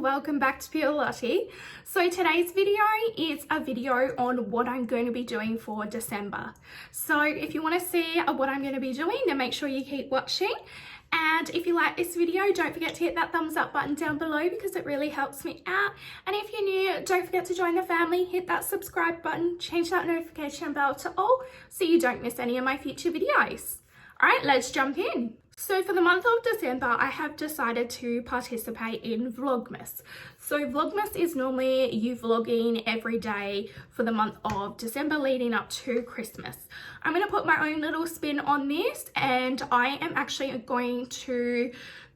welcome back to Lottie. So today's video is a video on what I'm going to be doing for December. So if you want to see what I'm going to be doing, then make sure you keep watching. And if you like this video, don't forget to hit that thumbs up button down below because it really helps me out. And if you're new, don't forget to join the family, hit that subscribe button, change that notification bell to all so you don't miss any of my future videos. All right, let's jump in. So for the month of December, I have decided to participate in Vlogmas. So Vlogmas is normally you vlogging every day for the month of December leading up to Christmas. I'm going to put my own little spin on this, and I am actually going to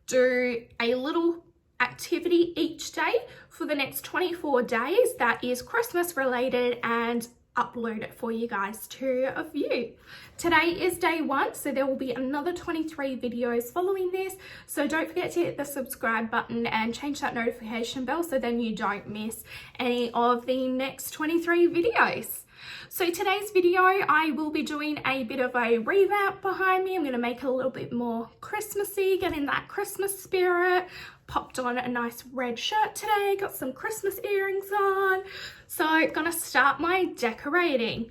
do a little activity each day for the next 24 days that is Christmas related and upload it for you guys to view. Today is day 1, so there will be another 23 videos following this, so don't forget to hit the subscribe button and change that notification bell so then you don't miss any of the next 23 videos. So today's video, I will be doing a bit of a revamp behind me. I'm going to make it a little bit more Christmassy, get in that Christmas spirit. Popped on a nice red shirt today, got some Christmas earrings on. So I'm going to start my decorating.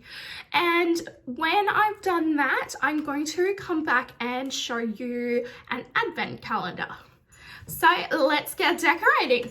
And when I've done that, I'm going to come back and show you an advent calendar. So let's get decorating.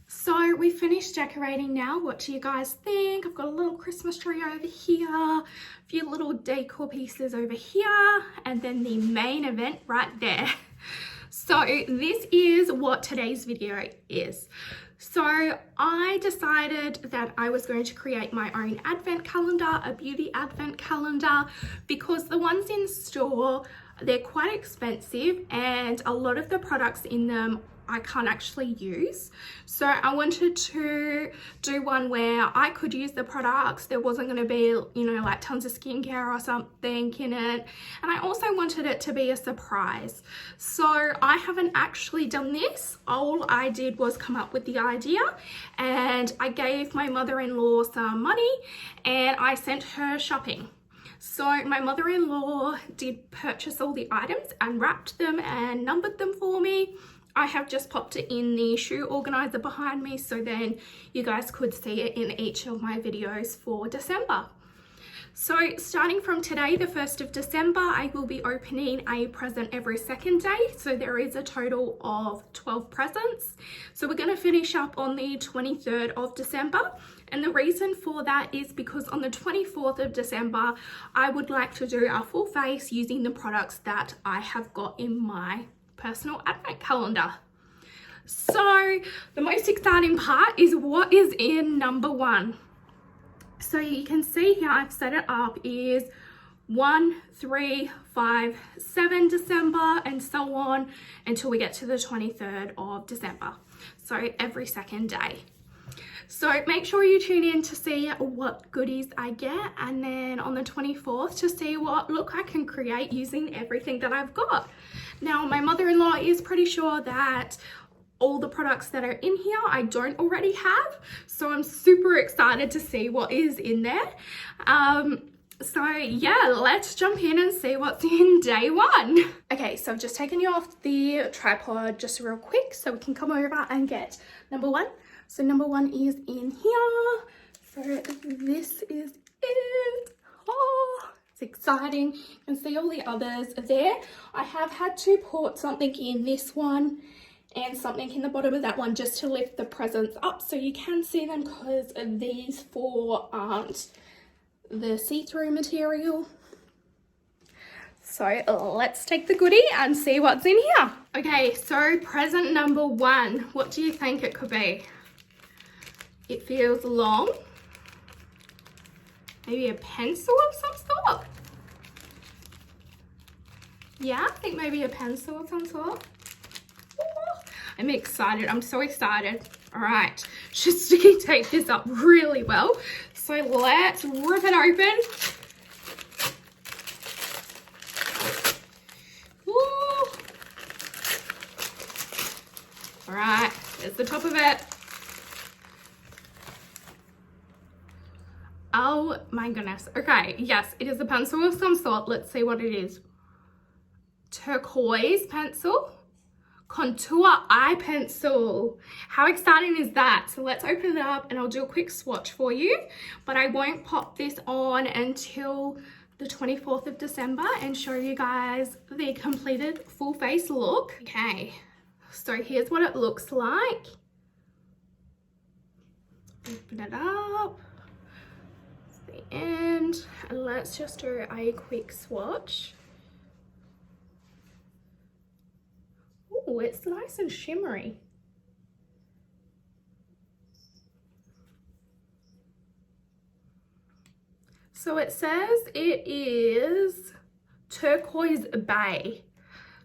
So we finished decorating now. What do you guys think? I've got a little Christmas tree over here, a few little decor pieces over here, and then the main event right there. So this is what today's video is. So I decided that I was going to create my own advent calendar, a beauty advent calendar, because the ones in store, they're quite expensive and a lot of the products in them I can't actually use. So I wanted to do one where I could use the products. There wasn't going to be, you know, like tons of skincare or something in it. And I also wanted it to be a surprise. So I haven't actually done this. All I did was come up with the idea, and I gave my mother-in-law some money and I sent her shopping. So my mother-in-law did purchase all the items and wrapped them and numbered them for me. I have just popped it in the shoe organizer behind me so then you guys could see it in each of my videos for December. So starting from today, the 1st of December, I will be opening a present every second day. So there is a total of 12 presents. So we're going to finish up on the 23rd of December. And the reason for that is because on the 24th of December, I would like to do a full face using the products that I have got in my personal advent calendar. So the most exciting part is what is in number 1. So you can see here I've set it up is 1, 3, 5, 7 December and so on until we get to the 23rd of December. So every second day. So make sure you tune in to see what goodies I get, and then on the 24th to see what look I can create using everything that I've got. Now my mother-in-law is pretty sure that all the products that are in here I don't already have, so I'm super excited to see what is in there. So yeah, let's jump in and see what's in day 1. Okay, so I've just taken you off the tripod just real quick so we can come over and get number 1. So number 1 is in here. So this is it. Oh, it's exciting. You can see all the others there. I have had to put something in this one and something in the bottom of that one just to lift the presents up so you can see them, because these 4 aren't the see-through material. So let's take the goodie and see what's in here. Okay, so present number 1. What do you think it could be? It feels long. Maybe a pencil of some sort? Yeah, I think maybe a pencil of some sort. Ooh, I'm excited. I'm so excited. All right, should sticky tape this up really well. So let's rip it open. Ooh. All right, there's the top of it. Oh my goodness. Okay, yes, it is a pencil of some sort. Let's see what it is. Turquoise pencil. Contour eye pencil. How exciting is that? So let's open it up and I'll do a quick swatch for you, but I won't pop this on until the 24th of December and show you guys the completed full face look. Okay, so here's what it looks like. Open it up. The end, and let's just do a quick swatch. Oh, it's nice and shimmery. So it says it is turquoise bay.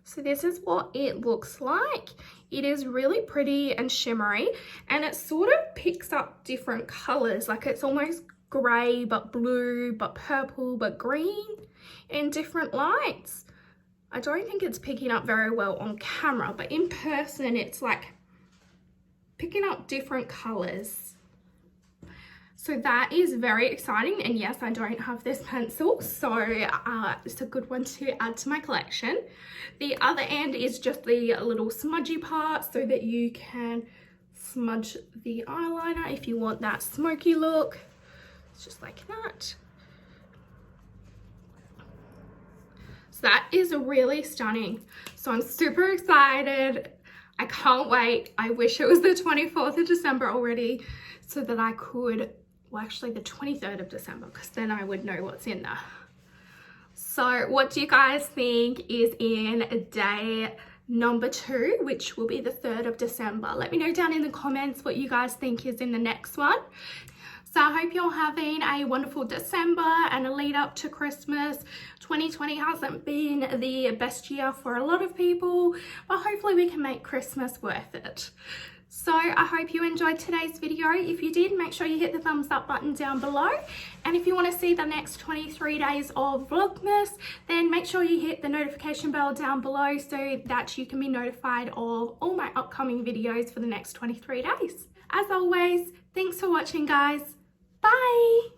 So this is what it looks like. It is really pretty and shimmery, and it sort of picks up different colors. Like it's almost grey but blue but purple but green in different lights. I don't think it's picking up very well on camera, but in person it's like picking up different colors. So that is very exciting, and yes, I don't have this pencil, so it's a good one to add to my collection. The other end is just the little smudgy part so that you can smudge the eyeliner if you want that smoky look. It's just like that. So that is really stunning. So I'm super excited. I can't wait. I wish it was the 24th of December already so that I could, well actually the 23rd of December, because then I would know what's in there. So what do you guys think is in day number 2, which will be the 3rd of December? Let me know down in the comments what you guys think is in the next one. So I hope you're having a wonderful December and a lead up to Christmas. 2020 hasn't been the best year for a lot of people, but hopefully we can make Christmas worth it. So I hope you enjoyed today's video. If you did, make sure you hit the thumbs up button down below. And if you want to see the next 23 days of Vlogmas, then make sure you hit the notification bell down below so that you can be notified of all my upcoming videos for the next 23 days. As always, thanks for watching, guys. Bye!